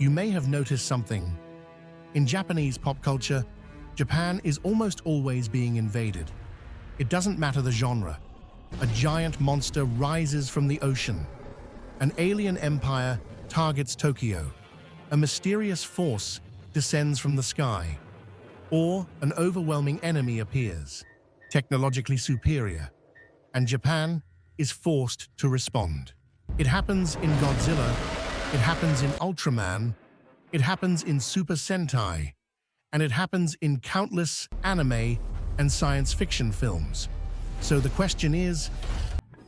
You may have noticed something. In Japanese pop culture, Japan is almost always being invaded. It doesn't matter the genre. A giant monster rises from the ocean. An alien empire targets Tokyo. A mysterious force descends from the sky. Or an overwhelming enemy appears, technologically superior, and Japan is forced to respond. It happens in Godzilla, it happens in Ultraman, it happens in Super Sentai, and it happens in countless anime and science fiction films. So the question is,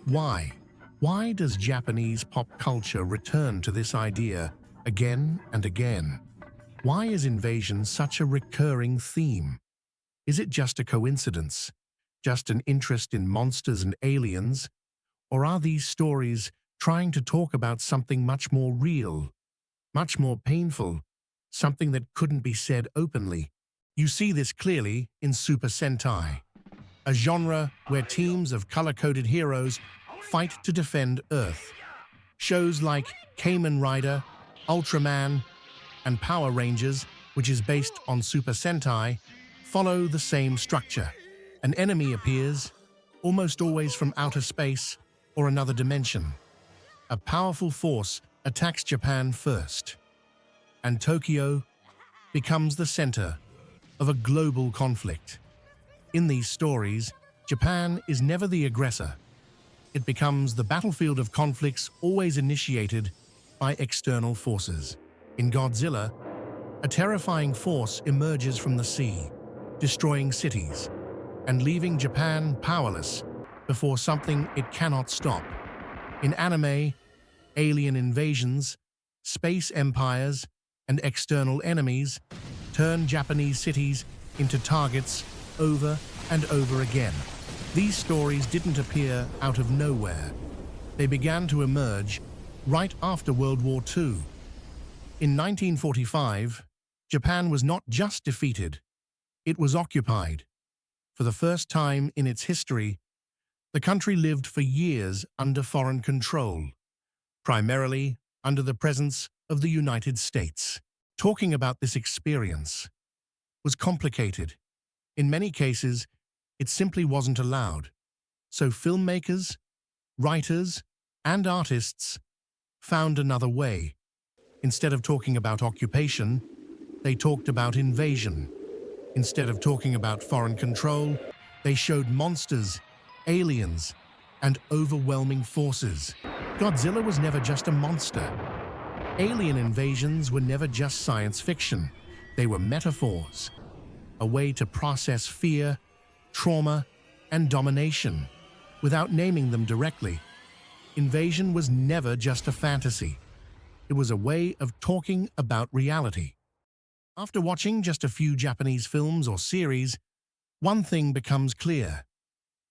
why? Why does Japanese pop culture return to this idea again and again? Why is invasion such a recurring theme? Is it just a coincidence? Just an interest in monsters and aliens? Or are these stories trying to talk about something much more real, much more painful, something that couldn't be said openly? You see this clearly in Super Sentai, a genre where teams of color-coded heroes fight to defend Earth. Shows like Kamen Rider, Ultraman, and Power Rangers, which is based on Super Sentai, follow the same structure. An enemy appears, almost always from outer space or another dimension. A powerful force attacks Japan first, and Tokyo becomes the center of a global conflict. In these stories, Japan is never the aggressor. It becomes the battlefield of conflicts always initiated by external forces. In Godzilla, a terrifying force emerges from the sea, destroying cities, and leaving Japan powerless before something it cannot stop. In anime, alien invasions, space empires, and external enemies turn Japanese cities into targets over and over again. These stories didn't appear out of nowhere. They began to emerge right after World War II. In 1945, Japan was not just defeated, it was occupied. For the first time in its history, the country lived for years under foreign control, primarily under the presence of the United States. Talking about this experience was complicated. In many cases, it simply wasn't allowed. So filmmakers, writers, and artists found another way. Instead of talking about occupation, they talked about invasion. Instead of talking about foreign control, they showed monsters, aliens, and overwhelming forces. Godzilla was never just a monster. Alien invasions were never just science fiction. They were metaphors, a way to process fear, trauma, and domination without naming them directly. Invasion was never just a fantasy. It was a way of talking about reality. After watching just a few Japanese films or series, one thing becomes clear.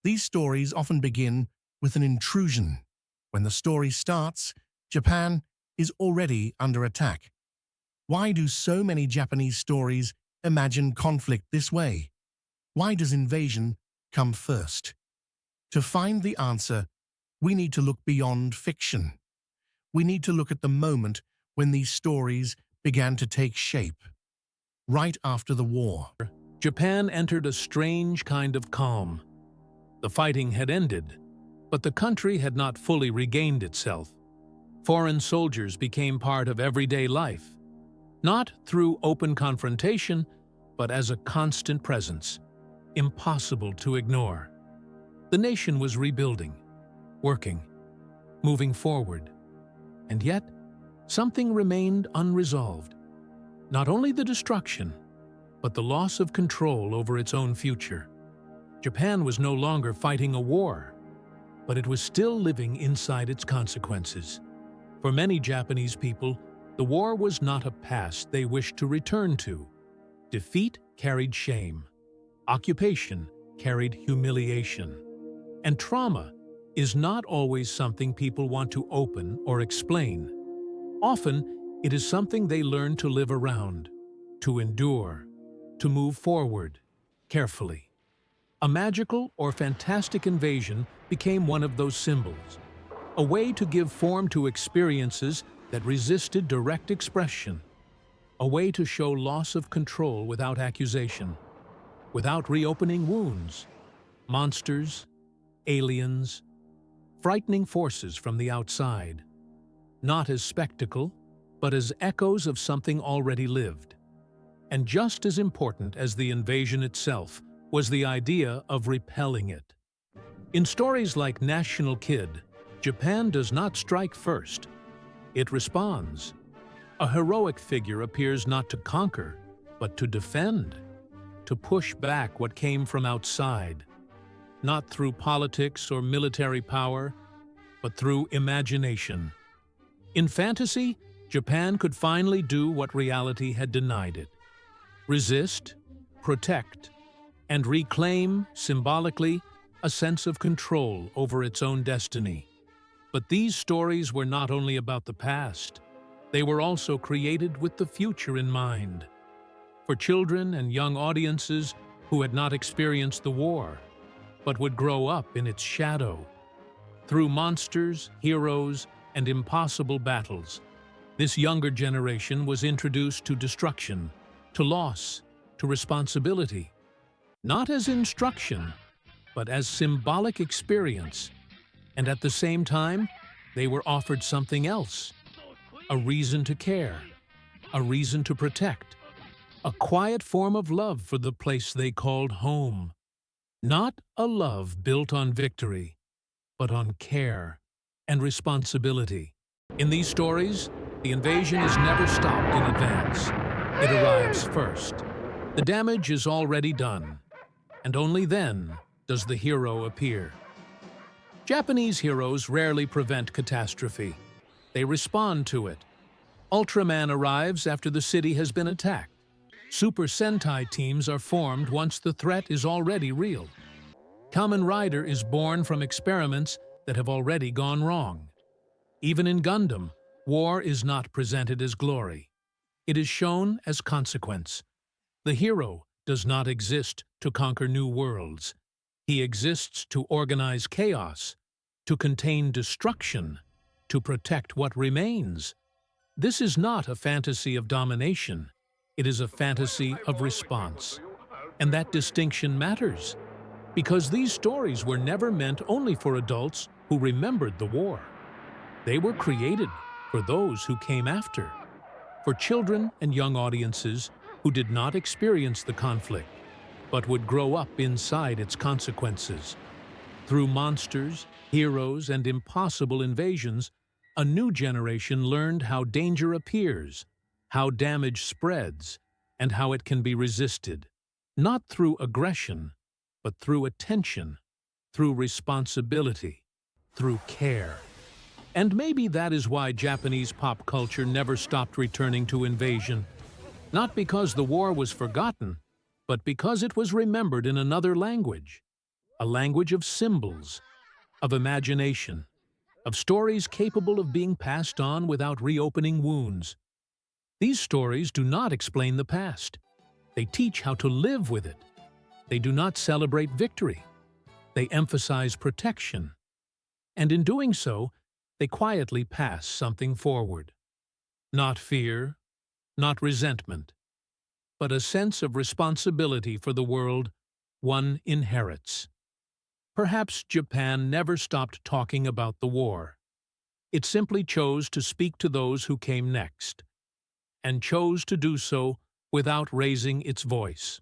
These stories often begin with an intrusion. When the story starts, Japan is already under attack. Why do so many Japanese stories imagine conflict this way? Why does invasion come first? To find the answer, we need to look beyond fiction. We need to look at the moment when these stories began to take shape. Right after the war, Japan entered a strange kind of calm. The fighting had ended, but the country had not fully regained itself. Foreign soldiers became part of everyday life, not through open confrontation, but as a constant presence, impossible to ignore. The nation was rebuilding, working, moving forward. And yet, something remained unresolved. Not only the destruction, but the loss of control over its own future. Japan was no longer fighting a war, but it was still living inside its consequences. For many Japanese people, the war was not a past they wished to return to. Defeat carried shame. Occupation carried humiliation. And trauma is not always something people want to open or explain. Often, it is something they learn to live around, to endure, to move forward, carefully. A magical or fantastic invasion became one of those symbols, a way to give form to experiences that resisted direct expression. a way to show loss of control without accusation, without reopening wounds. Monsters, aliens, frightening forces from the outside, not as spectacle, but as echoes of something already lived. And just as important as the invasion itself was the idea of repelling it. In stories like National Kid, Japan does not strike first. It responds. A heroic figure appears not to conquer, but to defend, to push back what came from outside, not through politics or military power, but through imagination. In fantasy, Japan could finally do what reality had denied it: resist, protect, and reclaim, symbolically, a sense of control over its own destiny. But these stories were not only about the past, they were also created with the future in mind. For children and young audiences who had not experienced the war, but would grow up in its shadow. Through monsters, heroes, and impossible battles, this younger generation was introduced to destruction, to loss, to responsibility, not as instruction, but as symbolic experience. And at the same time, they were offered something else: a reason to care, a reason to protect, a quiet form of love for the place they called home. Not a love built on victory, but on care and responsibility. In these stories, the invasion is never stopped in advance. It arrives first. The damage is already done, and only then does the hero appear. Japanese heroes rarely prevent catastrophe. They respond to it. Ultraman arrives after the city has been attacked. Super Sentai teams are formed once the threat is already real. Kamen Rider is born from experiments that have already gone wrong. Even in Gundam, war is not presented as glory. It is shown as consequence. The hero does not exist to conquer new worlds. He exists to organize chaos, to contain destruction, to protect what remains. This is not a fantasy of domination. It is a fantasy of response. And that distinction matters, because these stories were never meant only for adults who remembered the war. They were created for those who came after, for children and young audiences who did not experience the conflict, but would grow up inside its consequences. Through monsters, heroes, and impossible invasions, a new generation learned how danger appears, how damage spreads, and how it can be resisted, not through aggression, but through attention, through responsibility, through care. And maybe that is why Japanese pop culture never stopped returning to invasion. Not because the war was forgotten, but because it was remembered in another language. A language of symbols, of imagination, of stories capable of being passed on without reopening wounds. These stories do not explain the past. They teach how to live with it. They do not celebrate victory. They emphasize protection. And in doing so, they quietly pass something forward. Not fear, not resentment, but a sense of responsibility for the world one inherits. Perhaps Japan never stopped talking about the war. It simply chose to speak to those who came next, and chose to do so without raising its voice.